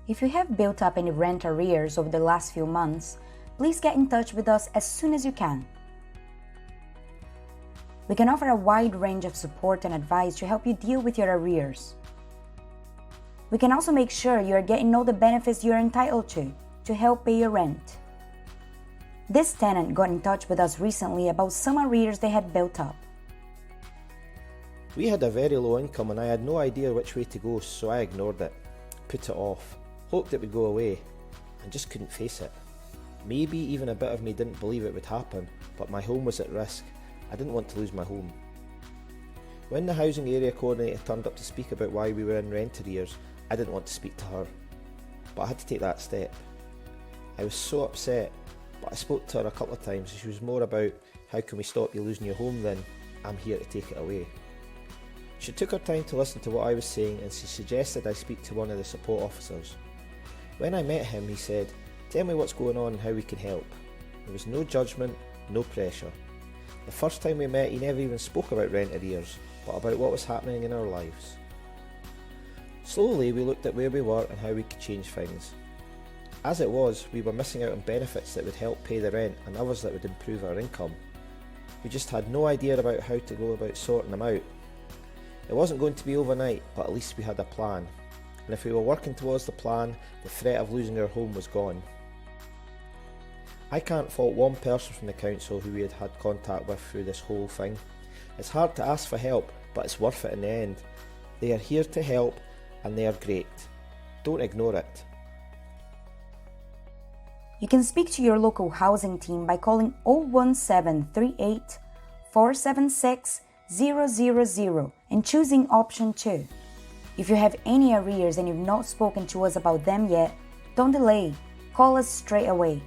If you have built up any rent arrears over the last few months, please get in touch with us as soon as you can. We can offer a wide range of support and advice to help you deal with your arrears. We can also make sure you are getting all the benefits you are entitled to help pay your rent. This tenant got in touch with us recently about some arrears they had built up. We had a very low income and I had no idea which way to go, so I ignored it, put it off, hoped it would go away, and just couldn't face it. Maybe even a bit of me didn't believe it would happen, but my home was at risk. I didn't want to lose my home. When the housing area coordinator turned up to speak about why we were in rent arrears, I didn't want to speak to her, but I had to take that step. I was so upset, but I spoke to her a couple of times and she was more about how can we stop you losing your home than I'm here to take it away. She took her time to listen to what I was saying and she suggested I speak to one of the support officers. When I met him, he said, "Tell me what's going on and how we can help." There was no judgment, no pressure. The first time we met, he never even spoke about rent arrears, but about what was happening in our lives. Slowly, we looked at where we were and how we could change things. As it was, we were missing out on benefits that would help pay the rent and others that would improve our income. We just had no idea about how to go about sorting them out. It wasn't going to be overnight, but at least we had a plan. And if we were working towards the plan, the threat of losing our home was gone. I can't fault one person from the council who we had had contact with through this whole thing. It's hard to ask for help, but it's worth it in the end. They are here to help and they are great. Don't ignore it. You can speak to your local housing team by calling 01738 476 000 and choosing option 2. If you have any arrears and you've not spoken to us about them yet, don't delay. Call us straight away.